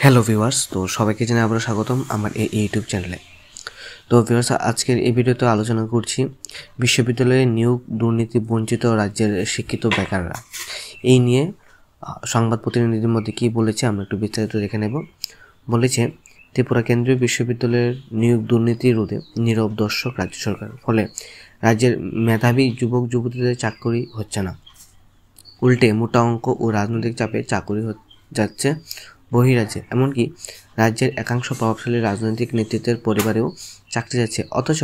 Hello viewers, তো সবাইকে জানাই আবারও স্বাগতম আমার এই ইউটিউব চ্যানেলে। তো ভিউয়ার্স, আজকের এই ভিডিওতে আলোচনা করছি বিশ্ববিদ্যালয়ে নিয়োগ দুর্নীতি বঞ্চিত রাজ্যের শিক্ষিত বেকাররা। এই নিয়ে সংবাদ প্রতিনিধিদের মধ্যে কী বলেছে আমরা একটু বিস্তারিত দেখে নেব। বলেছে, ত্রিপুরা কেন্দ্রীয় বিশ্ববিদ্যালয়ের নিয়োগ দুর্নীতি রোধে নীরব দর্শক রাজ্য সরকার, ফলে রাজ্যের মেধাবী যুবক যুবতীদের চাকরি হচ্ছে না, উল্টে মোটা অঙ্ক ও রাজনৈতিক চাপে চাকরি যাচ্ছে বহিরাজ্যে। এমনকি রাজ্যের একাংশ প্রভাবশালী রাজনৈতিক নেতৃত্বের পরিবারেও চাকরি যাচ্ছে, অথচ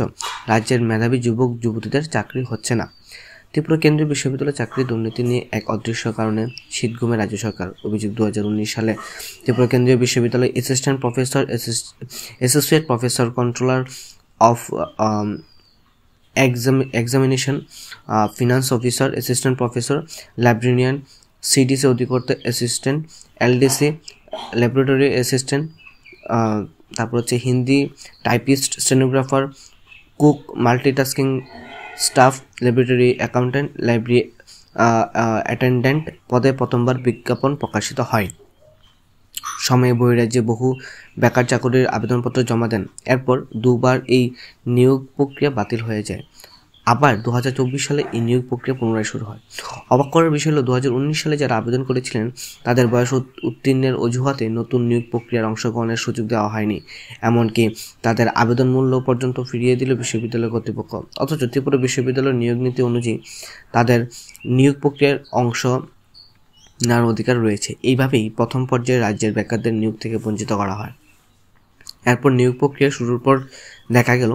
রাজ্যের মেধাবী যুবক যুবতীদের চাকরি হচ্ছে না। ত্রিপুরা কেন্দ্রীয় বিশ্ববিদ্যালয় চাকরি দুর্নীতি নিয়ে এক অদৃশ্য কারণে শীতঘুমে রাজ্য সরকার। অভিযোগ, 2019 সালে ত্রিপুরা কেন্দ্রীয় বিশ্ববিদ্যালয় assistant professor, associate professor, controller of examination, finance officer, assistant professor, librarian, CDC অধিকর্তা, অ্যাসিস্ট্যান্ট এলডিসি, ল্যাবরেটরি অ্যাসিস্ট্যান্ট, তারপর হচ্ছে Hindi typist, stenographer, cook, multitasking staff, laboratory accountant, library attendant পদে প্রথমবার বিজ্ঞাপন প্রকাশিত হয়। সময়ে বহিরাজ্যে বহু বেকার চাকরির আবেদনপত্র জমা দেন। এরপর দুবার এই নিয়োগ প্রক্রিয়া বাতিল হয়ে যায়। আবার 2024 সালে এই নিয়োগ প্রক্রিয়া পুনরায় শুরু হয়। অবাক করার বিষয় হলো, 2019 সালে যারা আবেদন করেছিলেন তাদের বয়স উত্তীর্ণের অজুহাতে নতুন নিয়োগ প্রক্রিয়ার অংশগ্রহণের সুযোগ দেওয়া হয়নি। এমনকি তাদের আবেদন মূল্য পর্যন্ত ফিরিয়ে দিল বিশ্ববিদ্যালয় কর্তৃপক্ষ। অথচ ত্রিপুরা বিশ্ববিদ্যালয়ের নিয়োগ নীতি অনুযায়ী তাদের নিয়োগ প্রক্রিয়ার অংশ নেওয়ার অধিকার রয়েছে। এইভাবেই প্রথম পর্যায়ে রাজ্যের বেকারদের নিয়োগ থেকে বঞ্চিত করা হয়। এরপর নিয়োগ প্রক্রিয়া শুরুর পর দেখা গেল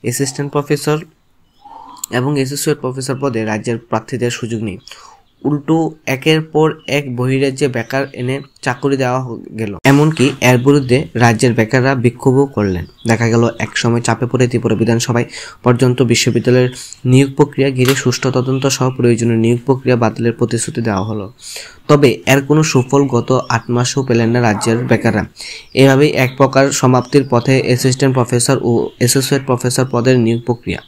অ্যাসিস্ট্যান্ট প্রফেসর এবং অ্যাসোসিয়েট প্রফেসর পদে রাজ্যের প্রার্থীদের সুযোগ নেই, উল্টো একের পর এক বহিরাজ্যে বেকার এনে চাকরি দেওয়া গেল। এমনকি এর বিরুদ্ধে রাজ্যের বেকাররা বিক্ষোভও করলেন। দেখা গেল এক সময় চাপে পড়ে ত্রিপুরা বিধানসভায় পর্যন্ত বিশ্ববিদ্যালয়ের নিয়োগ প্রক্রিয়া ঘিরে সুষ্ঠু তদন্ত সহ প্রয়োজনীয় নিয়োগ প্রক্রিয়া বাতিলের প্রতিশ্রুতি দেওয়া হলো। তবে এর কোনো সুফল গত 8 মাসেও পেলেন না রাজ্যের বেকাররা। এভাবেই এক প্রকার সমাপ্তির পথে অ্যাসিস্ট্যান্ট প্রফেসর ও অ্যাসোসিয়েট প্রফেসর পদের নিয়োগ প্রক্রিয়া।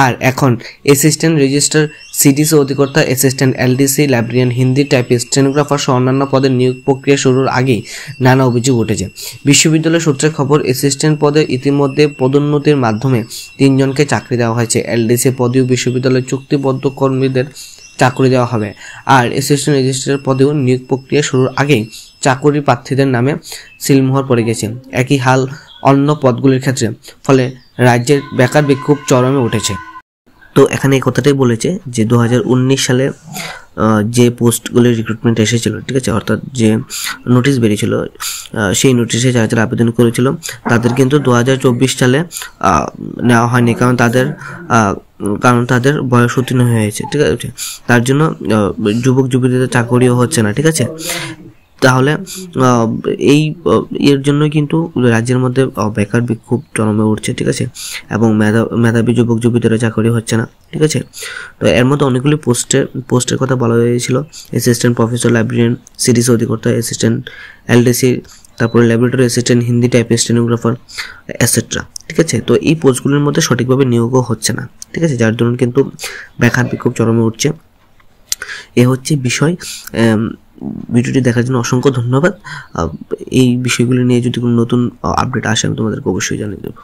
আর এখন অ্যাসিস্ট্যান্ট রেজিস্ট্রার, সিডিসি অধিকর্তা, assistant LDC, librarian, Hindi typist, stenographer সহ অন্যান্য পদের নিয়োগ প্রক্রিয়া শুরুর আগেই নানা অভিযোগ উঠেছে। বিশ্ববিদ্যালয় সূত্রের খবর, অ্যাসিস্ট্যান্ট পদে ইতিমধ্যে পদোন্নতির মাধ্যমে 3 জনকে চাকরি দেওয়া হয়েছে। এলডিসি পদেও বিশ্ববিদ্যালয়ের চুক্তিবদ্ধ কর্মীদের চাকরি দেওয়া হবে। আর অ্যাসিস্ট্যান্ট রেজিস্ট্রার পদেও নিয়োগ প্রক্রিয়া শুরুর আগেই চাকরি প্রার্থীদের নামে সিলমোহর পড়ে গেছে। একই হাল অন্য পদগুলির ক্ষেত্রে, ফলে রাজ্যের বেকার বিক্ষোভ চরমে উঠেছে। তো এখানে এই কথাটাই বলেছে যে 2019 সালে যে পোস্টগুলির রিক্রুটমেন্ট এসেছিল, ঠিক আছে, অর্থাৎ যে নোটিশ বেরিয়েছিল, সেই নোটিশে যারা যারা আবেদন করেছিল তাদের কিন্তু 2024 সালে নেওয়া হয়নি, কারণ তাদের বয়স উত্তীর্ণ হয়েছে, ঠিক আছে। তার জন্য যুবক যুবতীদের চাকরিও হচ্ছে না, ঠিক আছে। তাহলে এর জন্য কিন্তু রাজ্যের মধ্যে বেকার বিক্ষোভ চরমে উঠছে, ঠিক আছে, এবং মেধাবী যুবক যুবতীরা চাকরি হচ্ছে না, ঠিক আছে। তো এর মধ্যে অনেকগুলি পোস্টের কথা বলা হয়েছিল: অ্যাসিস্ট্যান্ট প্রফেসর, লাইব্রেরিয়ান, সিডিসি অধিকর্তা, অ্যাসিস্ট্যান্ট এলডিসি, তারপরে laboratory assistant, Hindi typist, stenographer, etcetera, ঠিক আছে। তো এই পোস্টগুলির মধ্যে সঠিকভাবে নিয়োগও হচ্ছে না, ঠিক আছে, যার জন্য কিন্তু বেকার বিক্ষোভ চরমে উঠছে। এ হচ্ছে বিষয়। ভিডিওটি দেখার জন্য অসংখ্য ধন্যবাদ। এই বিষয়গুলি নিয়ে যদি কোনো নতুন আপডেট আসে আমি তোমাদেরকে অবশ্যই জানিয়ে দেবো।